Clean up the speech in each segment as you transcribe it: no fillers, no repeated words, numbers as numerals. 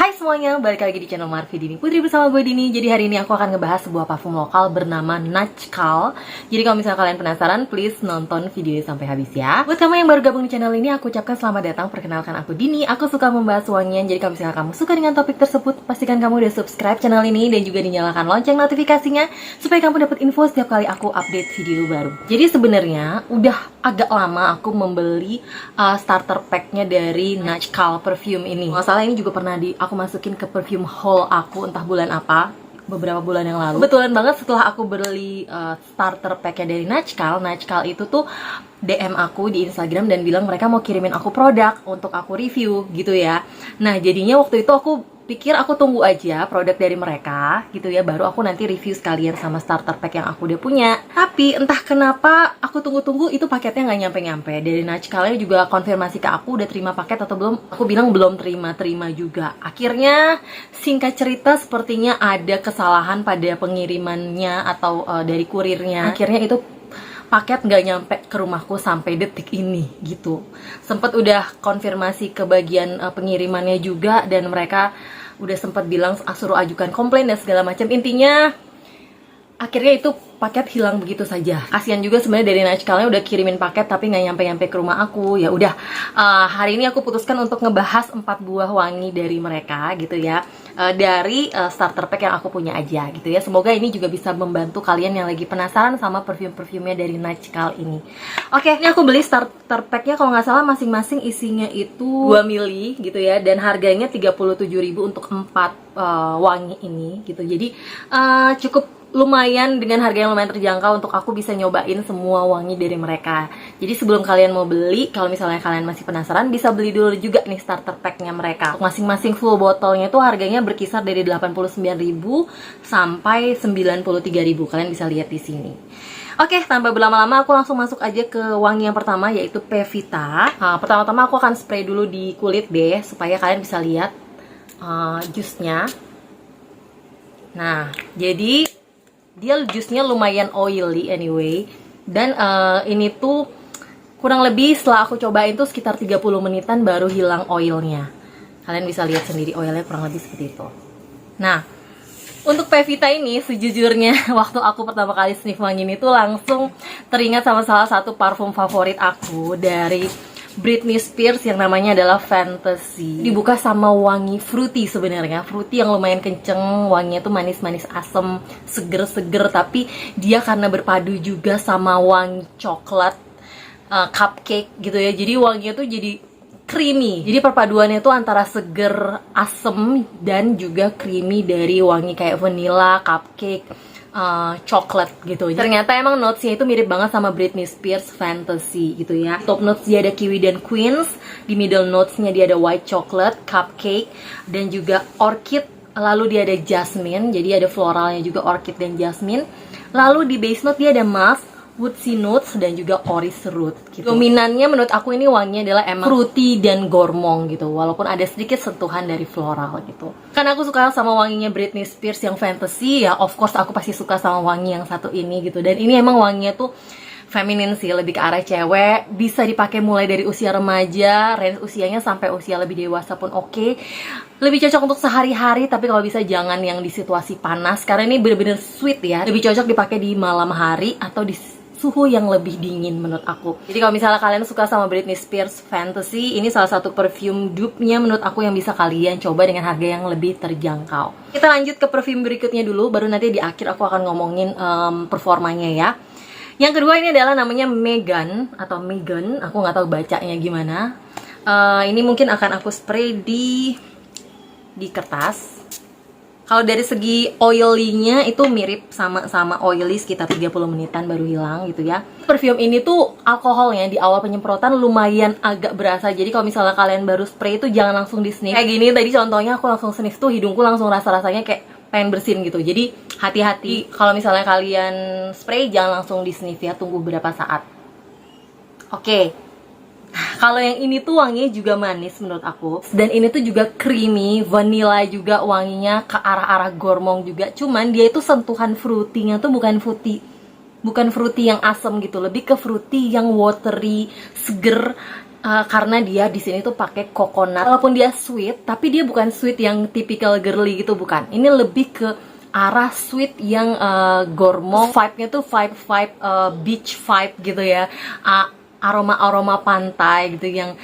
Hai semuanya, balik lagi di channel Marvi Dini Putri bersama gue Dini. Jadi hari ini aku akan ngebahas sebuah parfum lokal bernama Najkal. Jadi kalau misalnya kalian penasaran, please nonton videonya sampai habis ya. Buat kamu yang baru gabung di channel ini, aku ucapkan selamat datang. Perkenalkan aku Dini, aku suka membahas wangian. Jadi kalau misalnya kamu suka dengan topik tersebut, pastikan kamu udah subscribe channel ini dan juga dinyalakan lonceng notifikasinya supaya kamu dapat info setiap kali aku update video baru. Jadi sebenarnya udah agak lama aku membeli starter packnya dari Najkal perfume ini. Masalah ini juga pernah aku masukin ke perfume haul aku entah bulan apa, beberapa bulan yang lalu. Kebetulan banget setelah aku beli starter packnya dari Najkal itu tuh DM aku di Instagram dan bilang mereka mau kirimin aku produk untuk aku review gitu ya. Nah jadinya waktu itu aku pikir aku tunggu aja produk dari mereka gitu ya, baru aku nanti review sekalian sama starter pack yang aku udah punya. Tapi entah kenapa aku tunggu-tunggu itu paketnya nggak nyampe-nyampe. Dari Najkalnya juga konfirmasi ke aku udah terima paket atau belum. Aku bilang belum terima juga. Akhirnya singkat cerita sepertinya ada kesalahan pada pengirimannya atau dari kurirnya. Akhirnya itu paket nggak nyampe ke rumahku sampai detik ini gitu. Sempet udah konfirmasi ke bagian pengirimannya juga dan mereka udah sempet bilang suruh ajukan komplain dan segala macam. Intinya akhirnya itu paket hilang begitu saja. Kasian juga sebenarnya dari Najkalnya udah kirimin paket tapi nggak nyampe ke rumah aku. Ya udah, hari ini aku putuskan untuk ngebahas 4 buah wangi dari mereka gitu ya, dari starter pack yang aku punya aja gitu ya. Semoga ini juga bisa membantu kalian yang lagi penasaran sama perfume-perfumenya dari Najkal ini. Oke, ini aku beli starter packnya kalau nggak salah masing-masing isinya itu 2 mili gitu ya, dan harganya 37.000 untuk 4 wangi ini gitu. Jadi cukup lumayan, dengan harga yang lumayan terjangkau untuk aku bisa nyobain semua wangi dari mereka. Jadi sebelum kalian mau beli, kalau misalnya kalian masih penasaran, bisa beli dulu juga nih starter packnya mereka. Masing-masing full botolnya tuh harganya berkisar dari 89.000 sampai 93.000. Kalian bisa lihat di sini. Oke, tanpa berlama-lama aku langsung masuk aja ke wangi yang pertama, yaitu Pevita. Pertama-tama aku akan spray dulu di kulit deh supaya kalian bisa lihat jusnya. Nah, jadi dia jusnya lumayan oily anyway. Dan ini tuh kurang lebih setelah aku cobain tuh sekitar 30 menitan baru hilang oilnya. Kalian bisa lihat sendiri oilnya kurang lebih seperti itu. Nah, untuk Pevita ini sejujurnya waktu aku pertama kali sniff wangi ini tuh langsung teringat sama salah satu parfum favorit aku dari Britney Spears yang namanya adalah Fantasy. Dibuka sama wangi fruity sebenarnya, fruity yang lumayan kenceng, wanginya tuh manis-manis asem, seger-seger, tapi dia karena berpadu juga sama wangi coklat, cupcake gitu ya. Jadi wanginya tuh jadi creamy. Jadi perpaduannya tuh antara seger, asem dan juga creamy dari wangi kayak vanilla, cupcake, coklat gitu. Ternyata emang notesnya itu mirip banget sama Britney Spears Fantasy gitu ya. Top notes dia ada kiwi dan quince, di middle notesnya dia ada white chocolate, cupcake, dan juga orchid. Lalu dia ada jasmine, jadi ada floralnya juga orchid dan jasmine. Lalu di base note dia ada musk, woodsy notes, dan juga orris root gitu. Dominannya menurut aku ini wanginya adalah emang fruity dan gormong gitu, walaupun ada sedikit sentuhan dari floral gitu. Karena aku suka sama wanginya Britney Spears yang Fantasy, ya of course aku pasti suka sama wangi yang satu ini gitu. Dan ini emang wanginya tuh feminin sih, lebih ke arah cewek, bisa dipakai mulai dari usia remaja, range usianya sampai usia lebih dewasa pun oke. Lebih cocok untuk sehari-hari, tapi kalau bisa jangan yang di situasi panas, karena ini bener-bener sweet ya. Lebih cocok dipakai di malam hari atau di suhu yang lebih dingin menurut aku. Jadi kalau misalnya kalian suka sama Britney Spears Fantasy, ini salah satu perfume dupe-nya menurut aku yang bisa kalian coba dengan harga yang lebih terjangkau. Kita lanjut ke perfume berikutnya dulu, baru nanti di akhir aku akan ngomongin performanya ya. Yang kedua ini adalah namanya Megan atau Megan, aku nggak tahu bacanya gimana. Ini mungkin akan aku spray di kertas. Kalau dari segi oily-nya itu mirip sama oily, sekitar 30 menitan baru hilang gitu ya. Perfume ini tuh alkoholnya di awal penyemprotan lumayan agak berasa. Jadi kalau misalnya kalian baru spray itu jangan langsung di sniff. Kayak gini tadi contohnya aku langsung sniff tuh hidungku langsung rasa-rasanya kayak pengen bersin gitu. Jadi hati-hati kalau misalnya kalian spray jangan langsung di sniff ya, tunggu beberapa saat. Oke. Kalau yang ini tuh wanginya juga manis menurut aku. Dan ini tuh juga creamy, vanilla juga wanginya ke arah-arah gormong juga. Cuman dia itu sentuhan fruity-nya tuh bukan fruity yang asam gitu, lebih ke fruity yang watery, seger, karena dia di sini tuh pakai coconut. Walaupun dia sweet, tapi dia bukan sweet yang typical girly gitu, bukan. Ini lebih ke arah sweet yang gourmet. Vibe-nya tuh vibe beach vibe gitu ya. Aroma-aroma pantai gitu yang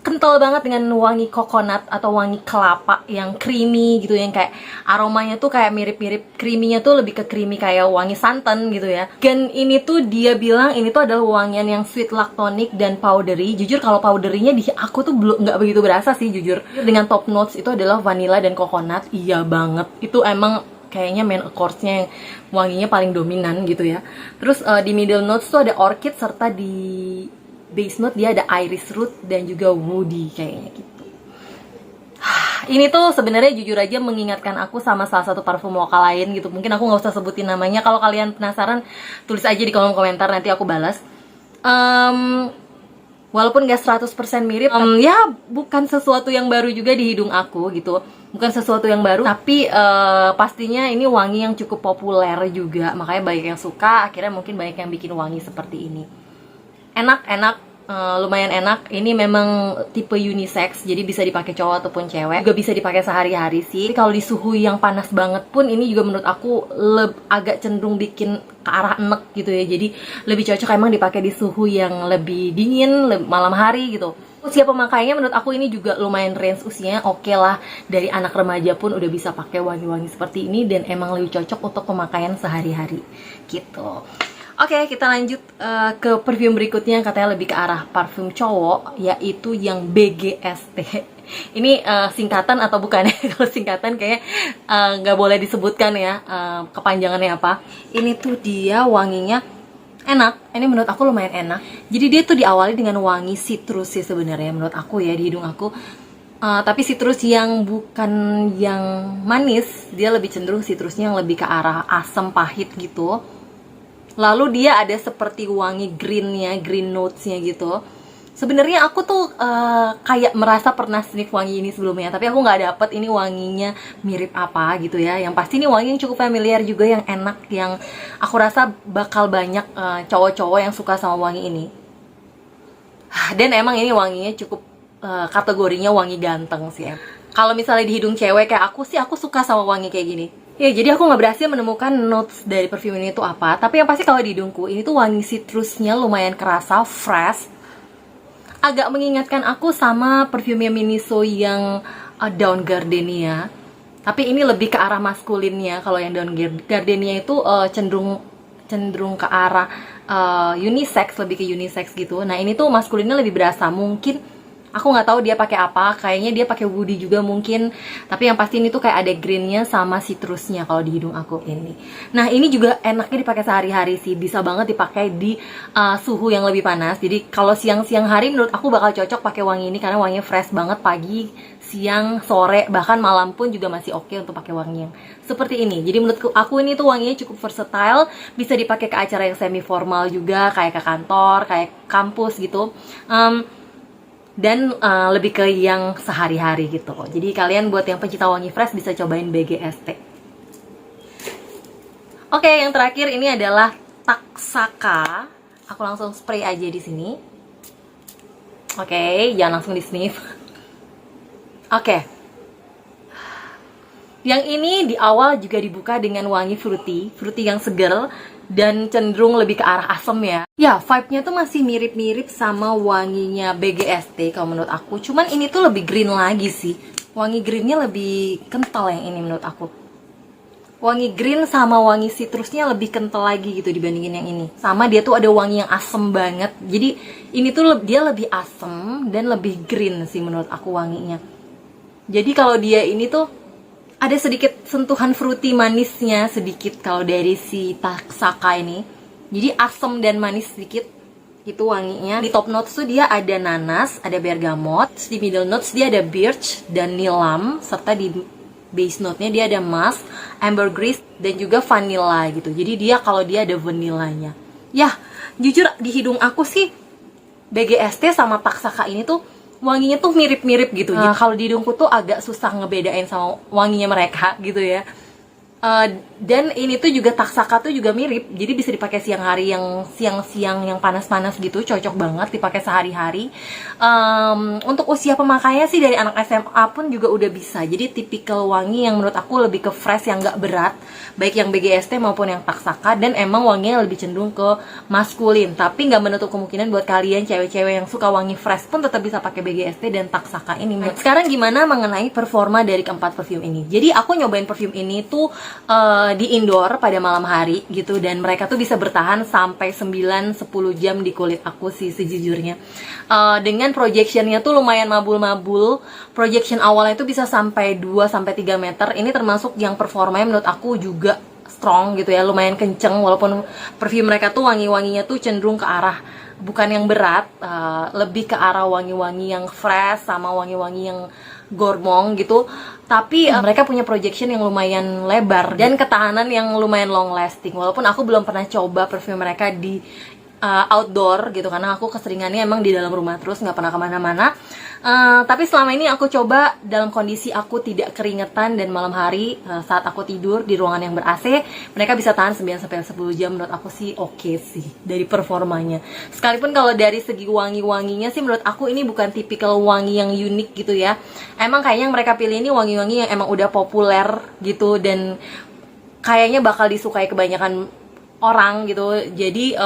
kental banget dengan wangi coconut atau wangi kelapa yang creamy gitu, yang kayak aromanya tuh kayak mirip-mirip, creaminya tuh lebih ke creamy kayak wangi santan gitu ya. Dan ini tuh dia bilang ini tuh adalah wangian yang sweet lactonic dan powdery. Jujur kalau powderynya di aku tuh belum, nggak begitu berasa sih jujur. Dengan top notes itu adalah vanilla dan coconut, iya banget. Itu emang kayaknya main accords-nya yang wanginya paling dominan gitu ya. Terus di middle notes tuh ada orchid, serta di base note dia ada iris root dan juga woody kayaknya gitu. Ini tuh sebenarnya jujur aja mengingatkan aku sama salah satu parfum lokal lain gitu. Mungkin aku nggak usah sebutin namanya. Kalau kalian penasaran, tulis aja di kolom komentar, nanti aku balas. Walaupun gak 100% mirip, ya bukan sesuatu yang baru juga di hidung aku gitu. Bukan sesuatu yang baru, tapi pastinya ini wangi yang cukup populer juga. Makanya banyak yang suka, akhirnya mungkin banyak yang bikin wangi seperti ini. Enak, lumayan enak. Ini memang tipe unisex, jadi bisa dipakai cowok ataupun cewek. Juga bisa dipakai sehari-hari sih. Kalau di suhu yang panas banget pun, ini juga menurut aku agak cenderung bikin ke arah enek gitu ya. Jadi lebih cocok emang dipakai di suhu yang lebih dingin, malam hari gitu. Usia pemakainya menurut aku ini juga lumayan range usianya oke lah. Dari anak remaja pun udah bisa pakai wangi-wangi seperti ini, dan emang lebih cocok untuk pemakaian sehari-hari gitu. Oke, kita lanjut ke perfume berikutnya, katanya lebih ke arah parfum cowok, yaitu yang BGST. Ini singkatan atau bukan ya? Kalau singkatan kayak nggak boleh disebutkan ya kepanjangannya apa. Ini tuh dia wanginya enak. Ini menurut aku lumayan enak. Jadi dia tuh diawali dengan wangi citrus sih sebenarnya menurut aku ya, di hidung aku. Tapi citrus yang bukan yang manis, dia lebih cenderung citrusnya yang lebih ke arah asam pahit gitu. Lalu dia ada seperti wangi greennya, green notesnya gitu. Sebenarnya aku tuh kayak merasa pernah sniff wangi ini sebelumnya, tapi aku nggak dapet ini wanginya mirip apa gitu ya. Yang pasti ini wangi yang cukup familiar juga, yang enak, yang aku rasa bakal banyak cowok-cowok yang suka sama wangi ini. Dan emang ini wanginya cukup kategorinya wangi ganteng sih ya. Kalau misalnya di hidung cewek kayak aku sih, aku suka sama wangi kayak gini. Ya, jadi aku nggak berhasil menemukan notes dari perfume ini itu apa. Tapi yang pasti kalau di hidungku, ini tuh wangi citrusnya lumayan kerasa, fresh. Agak mengingatkan aku sama perfume Miniso yang Dawn Gardenia. Tapi ini lebih ke arah maskulinnya. Kalau yang Dawn Gardenia itu cenderung ke arah unisex, lebih ke unisex gitu. Nah, ini tuh maskulinnya lebih berasa. Mungkin aku nggak tahu dia pakai apa, kayaknya dia pakai woody juga mungkin. Tapi yang pasti ini tuh kayak ada greennya sama citrusnya kalau di hidung aku ini. Nah, ini juga enaknya dipakai sehari-hari sih, bisa banget dipakai di suhu yang lebih panas. Jadi kalau siang-siang hari menurut aku bakal cocok pakai wangi ini, karena wanginya fresh banget pagi, siang, sore, bahkan malam pun juga masih oke untuk pakai wangi yang seperti ini. Jadi menurut aku ini tuh wanginya cukup versatile, bisa dipakai ke acara yang semi formal juga, kayak ke kantor, kayak kampus gitu. Dan lebih ke yang sehari-hari gitu. Jadi kalian buat yang pencinta wangi fresh bisa cobain BGST. Oke, yang terakhir ini adalah Taksaka. Aku langsung spray aja di sini. Oke, jangan langsung di sniff. Oke. Yang ini di awal juga dibuka dengan wangi fruity yang segar dan cenderung lebih ke arah asam ya. Ya, vibe-nya tuh masih mirip-mirip sama wanginya BGST kalau menurut aku. Cuman ini tuh lebih green lagi sih. Wangi greennya lebih kental yang ini menurut aku. Wangi green sama wangi citrusnya lebih kental lagi gitu dibandingin yang ini. Sama dia tuh ada wangi yang asem banget. Jadi ini tuh dia lebih asem dan lebih green sih menurut aku wanginya. Jadi kalau dia ini tuh ada sedikit sentuhan fruity manisnya sedikit kalau dari si Taksaka ini. Jadi asam dan manis sedikit itu wanginya. Di top notes tuh dia ada nanas, ada bergamot. Di middle notes dia ada birch dan nilam, serta di base note-nya dia ada musk, ambergris, dan juga vanilla gitu. Jadi dia kalau dia ada vanillanya. Ya, jujur di hidung aku sih BGST sama Taksaka ini tuh wanginya tuh mirip-mirip gitu. Kalau di hidungku tuh agak susah ngebedain sama wanginya mereka gitu ya. Dan ini tuh juga Taksaka tuh juga mirip, jadi bisa dipakai siang hari, yang siang-siang yang panas-panas gitu, cocok banget dipakai sehari-hari. Untuk usia pemakainya sih dari anak SMA pun juga udah bisa. Jadi tipikal wangi yang menurut aku lebih ke fresh, yang gak berat, baik yang BGST maupun yang Taksaka. Dan emang wanginya lebih cenderung ke maskulin, tapi nggak menutup kemungkinan buat kalian cewek-cewek yang suka wangi fresh pun tetap bisa pakai BGST dan Taksaka ini. Sekarang gimana mengenai performa dari keempat perfume ini? Jadi aku nyobain perfume ini tuh di indoor pada malam hari gitu, dan mereka tuh bisa bertahan sampai 9-10 jam di kulit aku sih sejujurnya. Dengan projectionnya tuh lumayan mabul-mabul. Projection awalnya tuh bisa sampai 2-3 meter. Ini termasuk yang performanya menurut aku juga strong gitu ya, lumayan kenceng, walaupun perfume mereka tuh wangi-wanginya tuh cenderung ke arah bukan yang berat, lebih ke arah wangi-wangi yang fresh sama wangi-wangi yang gormong gitu. Tapi mereka punya projection yang lumayan lebar dan ketahanan yang lumayan long lasting. Walaupun aku belum pernah coba perfume mereka di outdoor gitu, karena aku keseringannya emang di dalam rumah terus, nggak pernah kemana-mana. Tapi selama ini aku coba dalam kondisi aku tidak keringetan dan malam hari, saat aku tidur di ruangan yang ber-AC, mereka bisa tahan 9-10 jam. Menurut aku sih oke sih dari performanya. Sekalipun kalau dari segi wangi-wanginya sih menurut aku ini bukan tipikal wangi yang unik gitu ya. Emang kayaknya yang mereka pilih ini wangi-wangi yang emang udah populer gitu, dan kayaknya bakal disukai kebanyakan orang gitu. Jadi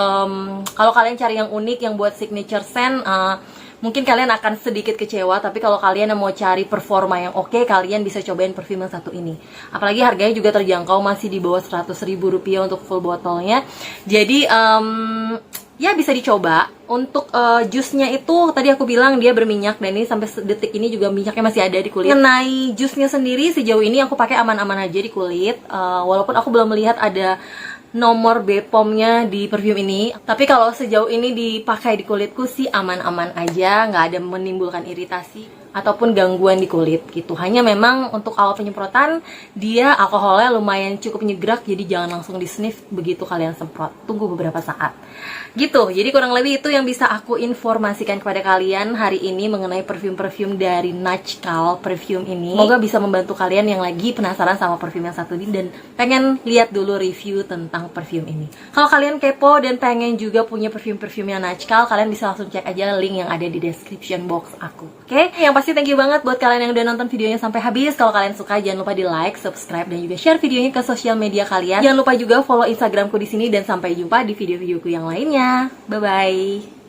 kalau kalian cari yang unik yang buat signature scent, mungkin kalian akan sedikit kecewa. Tapi kalau kalian mau cari performa yang oke, kalian bisa cobain perfume yang satu ini. Apalagi harganya juga terjangkau, masih di bawah 100.000 rupiah untuk full botolnya. Jadi ya bisa dicoba. Untuk jusnya itu tadi aku bilang dia berminyak, dan ini sampai detik ini juga minyaknya masih ada di kulit. Mengenai jusnya sendiri sejauh ini aku pakai aman-aman aja di kulit. Walaupun aku belum melihat ada nomor BPOM-nya di perfume ini, tapi kalau sejauh ini dipakai di kulitku sih aman-aman aja, nggak ada menimbulkan iritasi ataupun gangguan di kulit gitu. Hanya memang untuk awal penyemprotan dia alkoholnya lumayan cukup nyegrak, jadi jangan langsung di sniff begitu kalian semprot, tunggu beberapa saat gitu. Jadi kurang lebih itu yang bisa aku informasikan kepada kalian hari ini mengenai perfume-perfume dari Natchkal perfume ini. Semoga bisa membantu kalian yang lagi penasaran sama perfume yang satu ini dan pengen lihat dulu review tentang perfume ini. Kalau kalian kepo dan pengen juga punya perfume-perfume yang Natchkal, kalian bisa langsung cek aja link yang ada di description box aku. Oke? Yang pasti thank you banget buat kalian yang udah nonton videonya sampai habis. Kalau kalian suka jangan lupa di like, subscribe, dan juga share videonya ke sosial media kalian. Jangan lupa juga follow Instagramku di sini, dan sampai jumpa di video-videoku yang lainnya. Bye bye.